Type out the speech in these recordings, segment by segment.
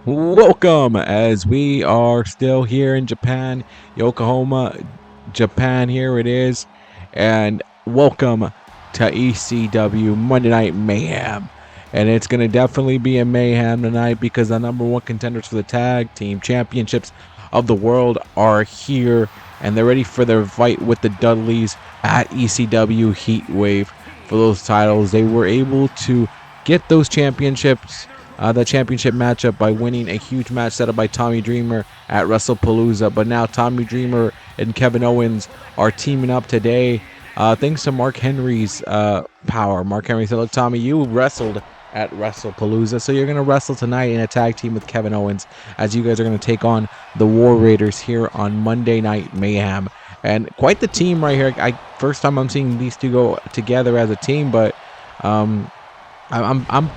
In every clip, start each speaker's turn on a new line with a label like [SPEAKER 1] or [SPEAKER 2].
[SPEAKER 1] Welcome, as we are still here in Japan, Yokohama, Japan. Here it is, and welcome to ECW Monday Night Mayhem. And it's going to definitely be a mayhem tonight because the number one contenders for the tag team championships of the world are here, and they're ready for their fight with the Dudleys at ECW Heatwave for those titles. They were able to get those championships, the championship matchup, by winning a huge match set up by Tommy Dreamer at WrestlePalooza. But now Tommy Dreamer and Kevin Owens are teaming up today, thanks to Mark Henry's power. Mark Henry said, "Look, Tommy, you wrestled at WrestlePalooza, so you're going to wrestle tonight in a tag team with Kevin Owens, as you guys are going to take on the War Raiders here on Monday Night Mayhem." And quite the team right here. First time I'm seeing these two go together as a team, but I'm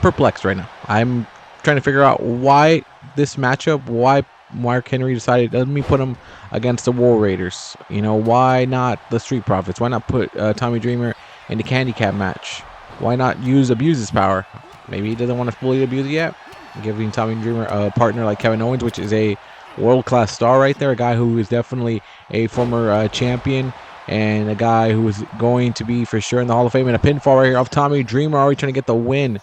[SPEAKER 1] perplexed right now. I'm trying to figure out why this matchup, why Mark Henry decided, let me put him against the War Raiders. You know, why not the Street Profits? Why not put Tommy Dreamer in the handicap match? Why not abuse his power? Maybe he doesn't want to fully abuse it yet. Giving Tommy Dreamer a partner like Kevin Owens, which is a world-class star right there, a guy who is definitely a former champion, and a guy who is going to be for sure in the Hall of Fame. And a pinfall right here of Tommy Dreamer, already trying to get the win.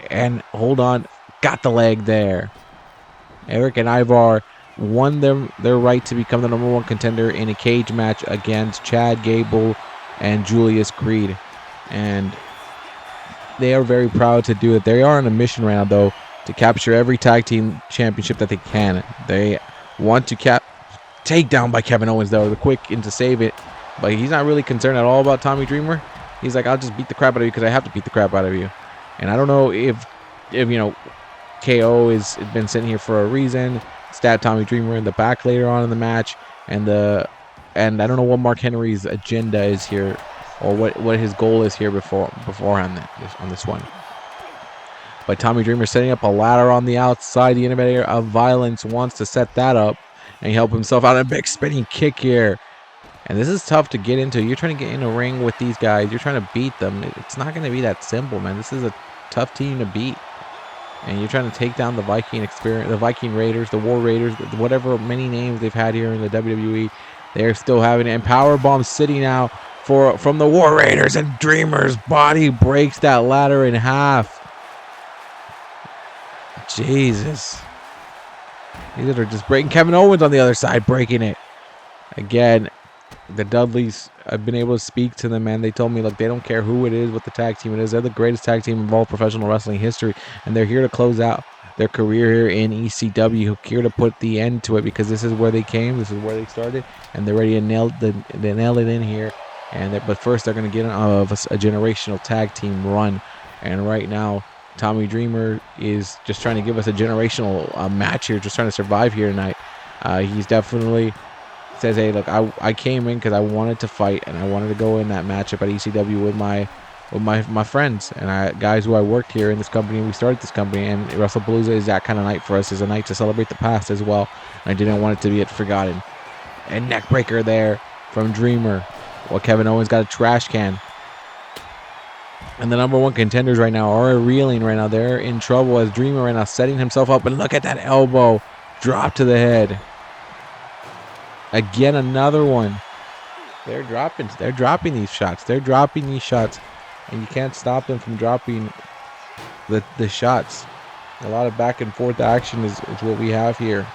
[SPEAKER 1] And hold on, got the leg there. Eric and Ivar won their right to become the number one contender in a cage match against Chad Gable and Julius Creed. And they are very proud to do it. They are on a mission right now, though, to capture every tag team championship that they can. They want to take down by Kevin Owens, though, the quick in to save it. But he's not really concerned at all about Tommy Dreamer. He's like, I'll just beat the crap out of you because I have to beat the crap out of you. And I don't know if you know, KO has been sitting here for a reason. Stab Tommy Dreamer in the back later on in the match, and I don't know what Mark Henry's agenda is here, or what his goal is here beforehand on this one. But Tommy Dreamer setting up a ladder on the outside. The Innovator of Violence wants to set that up and help himself out. A big spinning kick here. And this is tough to get into. You're trying to get in a ring with these guys. You're trying to beat them. It's not going to be that simple, man. This is a tough team to beat. And you're trying to take down the Viking experience, the Viking Raiders, the War Raiders, whatever many names they've had here in the WWE. They're still having it. And Powerbomb City now from the War Raiders. And Dreamer's body breaks that ladder in half. Jesus. These are just breaking. Kevin Owens on the other side breaking it. Again, the Dudleys, I've been able to speak to them, man. They told me, look, they don't care who it is, what the tag team it is. They're the greatest tag team in all professional wrestling history, and they're here to close out their career here in ECW, here to put the end to it, because this is where they came, this is where they started, and they're ready to nail it in here. But first, they're going to get a generational tag team run, and right now, Tommy Dreamer is just trying to give us a generational match here, just trying to survive here tonight. He's definitely says, hey, look, I came in because I wanted to fight, and I wanted to go in that matchup at ECW with my friends and guys who I worked here in this company. We started this company, and WrestlePalooza is that kind of night for us. Is a night to celebrate the past as well. And I didn't want it to be forgotten. And neck breaker there from Dreamer. Well, Kevin Owens got a trash can. And the number one contenders right now are reeling right now. They're in trouble as Dreamer right now setting himself up. And look at that elbow drop to the head. Again, another one. They're dropping these shots. They're dropping these shots. And you can't stop them from dropping the shots. A lot of back and forth action is what we have here.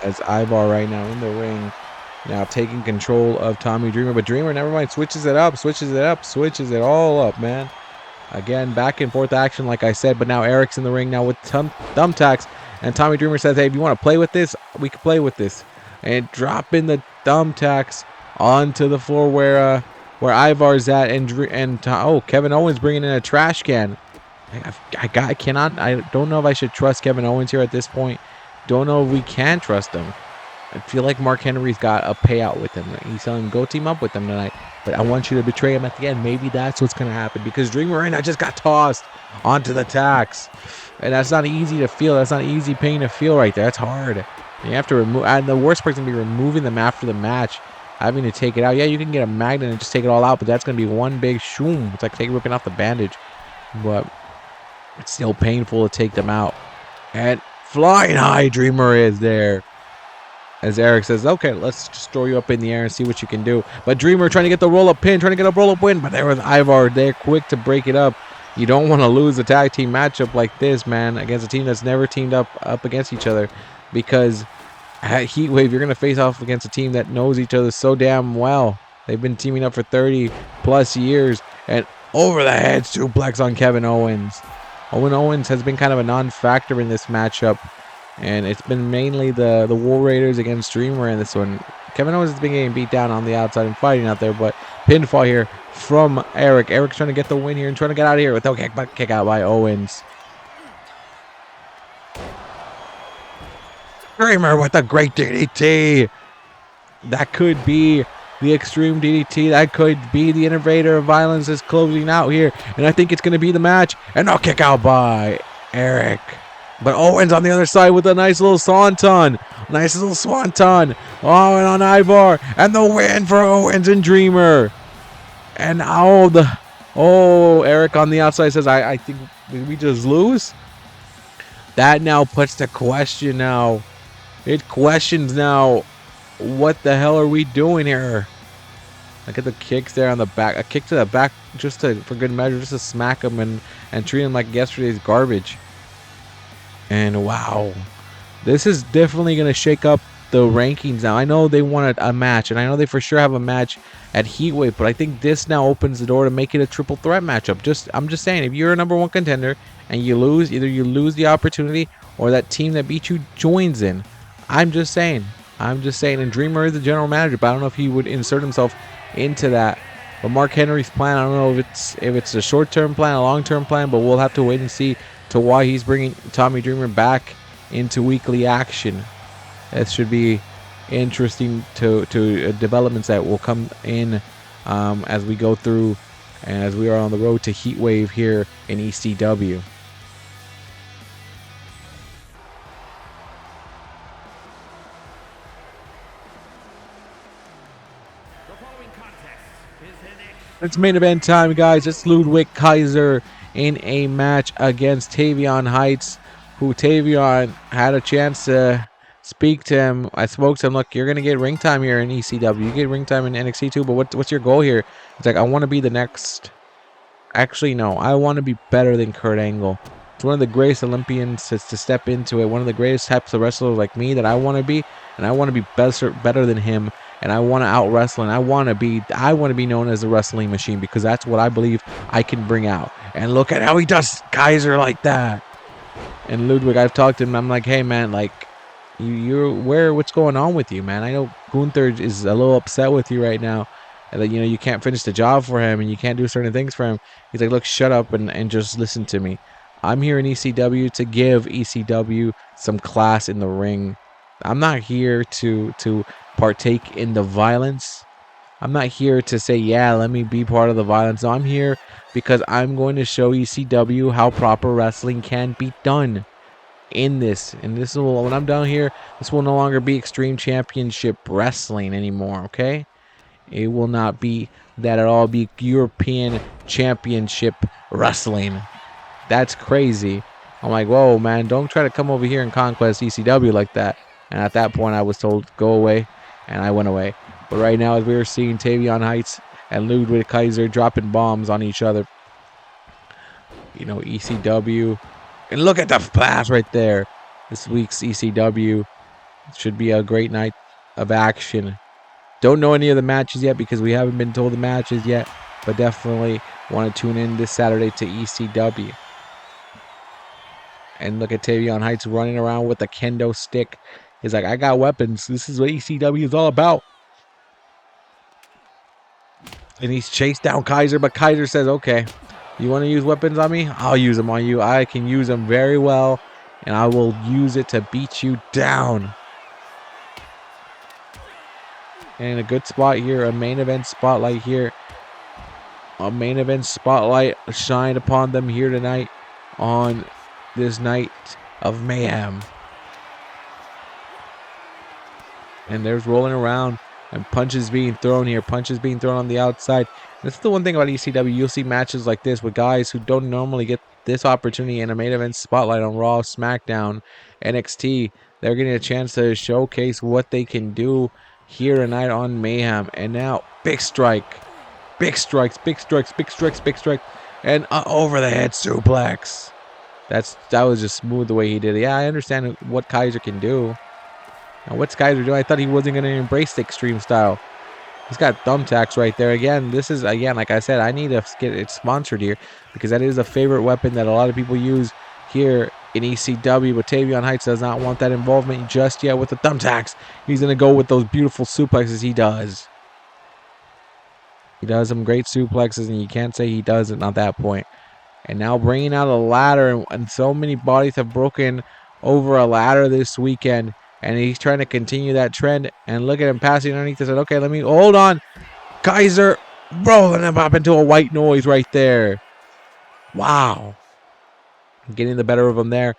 [SPEAKER 1] As Ivar right now in the ring. Now taking control of Tommy Dreamer. But Dreamer, never mind, switches it all up, man. Again, back and forth action, like I said. But now Eric's in the ring now with thumbtacks. And Tommy Dreamer says, hey, if you want to play with this, we can play with this. And dropping the thumbtacks onto the floor where Ivar's at. And Kevin Owens bringing in a trash can. I don't know if I should trust Kevin Owens here at this point. Don't know if we can trust him. I feel like Mark Henry's got a payout with him. He's telling him, go team up with him tonight. But I want you to betray him at the end. Maybe that's what's going to happen. Because Dreamer right now just got tossed onto the tacks. And that's not easy to feel. That's not easy pain to feel right there. That's hard. You have to remove. And the worst part's going to be removing them after the match. having to take it out. Yeah, you can get a magnet and just take it all out, but that's going to be one big shoom. It's like ripping off the bandage. But it's still painful to take them out. And flying high Dreamer is there. As Eric says, okay, let's just throw you up in the air and see what you can do. But Dreamer trying to get the roll-up pin, trying to get a roll-up win. But there was Ivar there quick to break it up. You don't want to lose a tag team matchup like this, man, against a team that's never teamed up against each other. Because at Heatwave, you're going to face off against a team that knows each other so damn well. They've been teaming up for 30-plus years. And over the head suplex on Kevin Owens. Owens has been kind of a non-factor in this matchup. And it's been mainly the War Raiders against Dreamer in this one. Kevin Owens has been getting beat down on the outside and fighting out there. But pinfall here from Eric. Eric's trying to get the win here and trying to get out of here without kick out by Owens. Dreamer with a great DDT. That could be the Extreme DDT. That could be the Innovator of Violence is closing out here. And I think it's going to be the match. And no kick out by Eric. But Owens on the other side with a nice little swanton. Nice little swanton. Oh, and on Ivar. And the win for Owens and Dreamer. And Eric on the outside says, I think we just lose. That now puts the question now. It questions now, what the hell are we doing here? Look at the kicks there on the back. A kick to the back just for good measure, just to smack him and treat him like yesterday's garbage. And wow, this is definitely going to shake up the rankings now. I know they wanted a match, and I know they for sure have a match at Heatwave, but I think this now opens the door to make it a triple threat matchup. I'm just saying, if you're a #1 contender and you lose, either you lose the opportunity or that team that beat you joins in. I'm just saying. And Dreamer is the general manager, but I don't know if he would insert himself into that. But Mark Henry's plan, I don't know if it's a short-term plan, a long-term plan, but we'll have to wait and see to why he's bringing Tommy Dreamer back into weekly action. That should be interesting to developments that will come in as we go through and as we are on the road to Heatwave here in ECW. It's main event time, guys. It's Ludwig Kaiser in a match against Tavion Heights, who Tavion had a chance to speak to him. I spoke to him, look, you're going to get ring time here in ECW. You get ring time in NXT too, but what's your goal here? It's like, I want to be the next... Actually, no. I want to be better than Kurt Angle. It's one of the greatest Olympians to step into it. One of the greatest types of wrestlers like me that I want to be. And I want to be better than him. And I want to out wrestle, and I want to be known as a wrestling machine, because that's what I believe I can bring out. And look at how he does Kaiser like that. And Ludwig, I've talked to him. I'm like, hey man, like, what's going on with you, man? I know Gunther is a little upset with you right now, and that you can't finish the job for him, and you can't do certain things for him. He's like, look, shut up and just listen to me. I'm here in ECW to give ECW some class in the ring. I'm not here to partake in the violence. I'm not here to say, yeah, let me be part of the violence. No, I'm here because I'm going to show ECW how proper wrestling can be done in this. And this will, when I'm down here, this will no longer be Extreme Championship Wrestling anymore, okay? It will not be that at all. Be European Championship Wrestling. That's crazy. I'm like, whoa, man, don't try to come over here and conquest ECW like that. And at that point, I was told, go away. And I went away. But right now, as we are seeing Tavion Heights and Ludwig Kaiser dropping bombs on each other. ECW. And look at the pass right there. This week's ECW should be a great night of action. Don't know any of the matches yet because we haven't been told the matches yet. But definitely want to tune in this Saturday to ECW. And look at Tavion Heights running around with a kendo stick. He's like, I got weapons. This is what ECW is all about. And he's chased down Kaiser, but Kaiser says, okay, you want to use weapons on me? I'll use them on you. I can use them very well, and I will use it to beat you down. And a good spot here, a main event spotlight here. A main event spotlight shined upon them here tonight on this night of mayhem. And there's rolling around And punches being thrown here. Punches being thrown on the outside. This is the one thing about ECW. You'll see matches like this with guys who don't normally get this opportunity in a main event spotlight on Raw, SmackDown, NXT. They're getting a chance to showcase what they can do here tonight on Mayhem. And now, big strike. Big strikes, big strikes, big strikes, big strike. And over the head suplex. That was just smooth the way he did it. Yeah, I understand what Kaiser can do. Now, what's Kaiser doing? I thought he wasn't going to embrace the extreme style. He's got thumbtacks right there. Again, this is, like I said, I need to get it sponsored here because that is a favorite weapon that a lot of people use here in ECW. But Tavion Heights does not want that involvement just yet with the thumbtacks. He's going to go with those beautiful suplexes he does. He does some great suplexes, and you can't say he doesn't at that point. And now bringing out a ladder, and so many bodies have broken over a ladder this weekend. And he's trying to continue that trend. And look at him passing underneath. He said, okay, let me hold on. Kaiser rolling him up into a white noise right there. Wow. Getting the better of him there.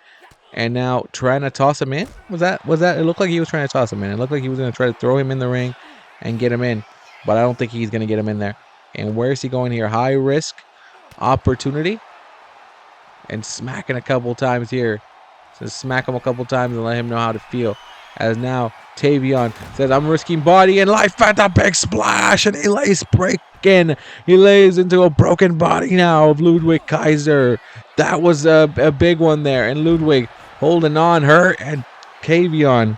[SPEAKER 1] And now trying to toss him in. Was that? It looked like he was trying to toss him in. It looked like he was going to try to throw him in the ring and get him in. But I don't think he's going to get him in there. And where is he going here? High risk opportunity. And smacking a couple times here. So smack him a couple times and let him know how to feel. As now Tavion says, I'm risking body and life at the big splash. And he lays breaking. He lays into a broken body now of Ludwig Kaiser. That was a big one there. And Ludwig holding on, hurt. And Tavion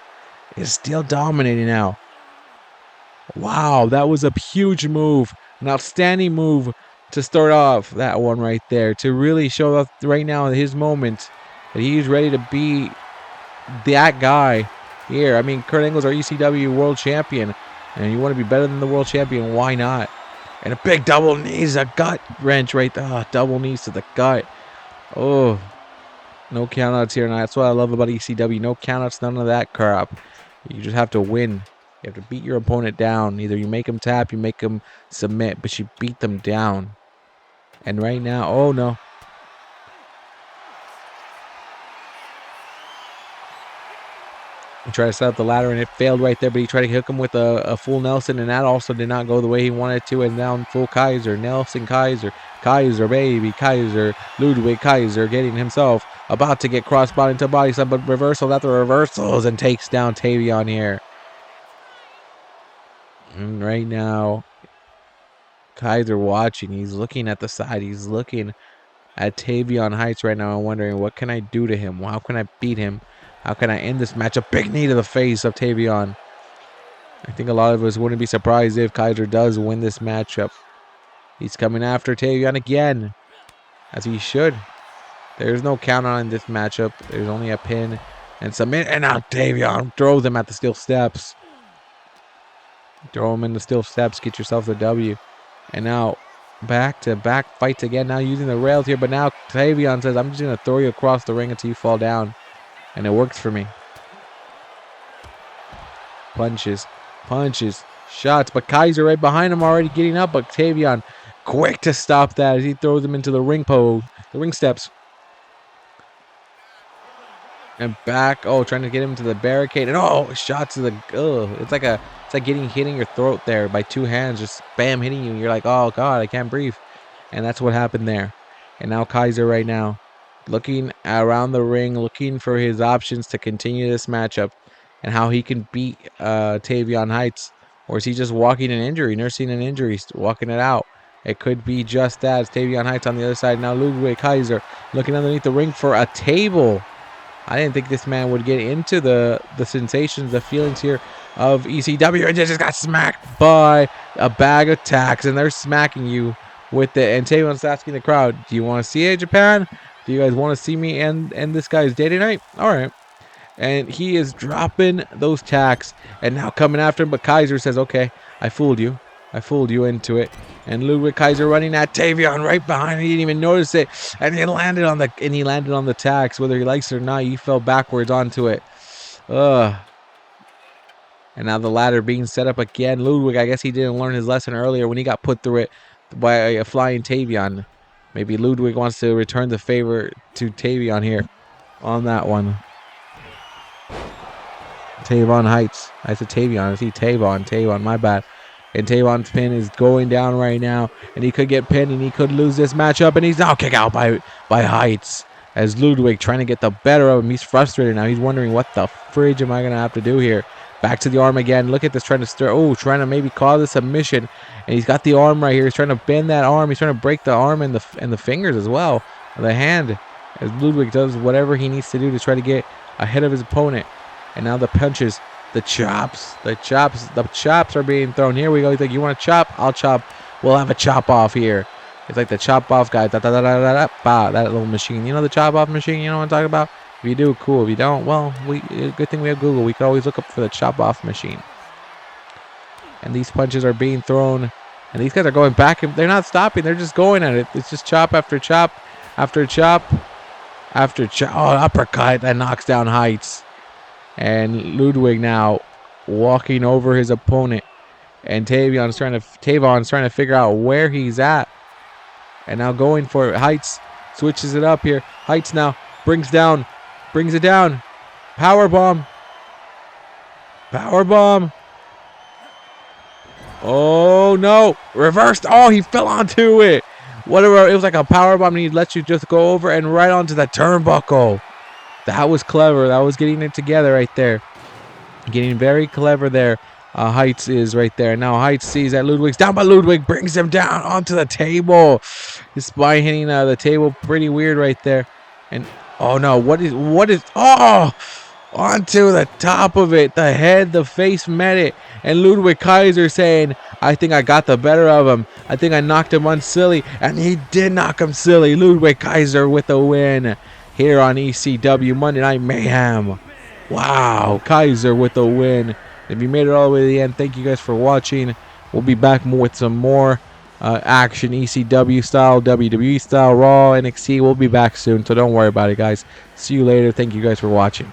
[SPEAKER 1] is still dominating now. Wow, that was a huge move. An outstanding move to start off that one right there. To really show up right now in his moment that he's ready to be that guy here. I mean, Kurt Angle's our ECW world champion. And you want to be better than the world champion, why not? And a big double knees, a gut wrench right there. Oh, double knees to the gut. Oh, no countouts here. And that's what I love about ECW. No countouts, none of that crap. You just have to win. You have to beat your opponent down. Either you make them tap, you make them submit, but you beat them down. And right now, oh no. He tried to set up the ladder and it failed right there, but he tried to hook him with a full Nelson, and that also did not go the way he wanted to. And down full Kaiser, Nelson Kaiser, Kaiser baby, Kaiser, Ludwig Kaiser getting himself about to get crossbody into body slam, but reversal after reversals and takes down Tavion here. And right now, Kaiser watching, he's looking at the side, he's looking at Tavion Heights right now and wondering, what can I do to him? How can I beat him? How can I end this match? A big knee to the face of Tavion. I think a lot of us wouldn't be surprised if Kaiser does win this matchup. He's coming after Tavion again, as he should. There's no count on this matchup. There's only a pin and submit. And now Tavion throws him at the steel steps. Throw him in the steel steps. Get yourself the W. And now back-to-back fights again. Now using the rails here. But now Tavion says, I'm just going to throw you across the ring until you fall down. And it works for me. Punches, shots. But Kaiser right behind him already getting up. But Tavion quick to stop that as he throws him into the ring pose, the ring steps. And back, trying to get him to the barricade. And shots to the, it's like hitting your throat there by two hands, just bam, hitting you. You're like, oh God, I can't breathe. And that's what happened there. And now Kaiser right now, looking around the ring, looking for his options to continue this matchup and how he can beat Tavion Heights. Or is he just walking an injury, nursing an injury, walking it out? It could be just that. It's Tavion Heights on the other side. Now Ludwig Kaiser looking underneath the ring for a table. I didn't think this man would get into the sensations, the feelings here of ECW. And just got smacked by a bag of tacks. And they're smacking you with it. And Tavion's asking the crowd, do you want to see it, Japan? Do you guys want to see me end this guy's day tonight? All right. And he is dropping those tacks and now coming after him. But Kaiser says, okay, I fooled you. I fooled you into it. And Ludwig Kaiser running at Tavion right behind. He didn't even notice it. And he landed on the tacks. Whether he likes it or not, he fell backwards onto it. And now the ladder being set up again. Ludwig, I guess he didn't learn his lesson earlier when he got put through it by a flying Tavion. Maybe Ludwig wants to return the favor to Tavion here on that one. Tavion Heights. I said Tavion. I see Tavon. Tavon, my bad. And Tavon's pin is going down right now. And he could get pinned and he could lose this matchup. And he's now kicked out by Heights. As Ludwig trying to get the better of him. He's frustrated now. He's wondering what the fridge am I going to have to do here. Back to the arm again. Look at this, trying to stir. Oh, trying to maybe cause a submission. And he's got the arm right here. He's trying to bend that arm. He's trying to break the arm and the fingers as well. The hand. As Ludwig does whatever he needs to do to try to get ahead of his opponent. And now the punches. The chops. The chops are being thrown. Here we go. He's like, you want to chop? I'll chop. We'll have a chop off here. It's like the chop off guy. Da, da, da, da, da, da, bah, that little machine. You know the chop off machine? You know what I'm talking about? If you do, cool. If you don't, well, good thing we have Google. We can always look up for the chop off machine. And these punches are being thrown. And these guys are going back. They're not stopping. They're just going at it. It's just chop after chop after chop after chop. Oh, uppercut that knocks down Heights. And Ludwig now walking over his opponent. And Tavion's trying to figure out where he's at. And now going for it. Heights switches it up here. Heights now brings it down. Power bomb. Oh no! Reversed. Oh, he fell onto it. Whatever. It was like a power bomb, and he lets you just go over and right onto the turnbuckle. That was clever. That was getting it together right there. Getting very clever there. Heights is right there. Now Heights sees that Ludwig's down, but Ludwig brings him down onto the table. His spine hitting the table pretty weird right there. And oh no, what is onto the top of it. The head, the face met it. And Ludwig Kaiser saying, I think I got the better of him. I think I knocked him silly. And he did knock him silly. Ludwig Kaiser with a win here on ECW Monday Night Mayhem. Wow, Kaiser with a win. If you made it all the way to the end, thank you guys for watching. We'll be back with some more action, ECW style, WWE style, Raw, NXT. We'll be back soon, so don't worry about it, guys. See you later. Thank you guys for watching.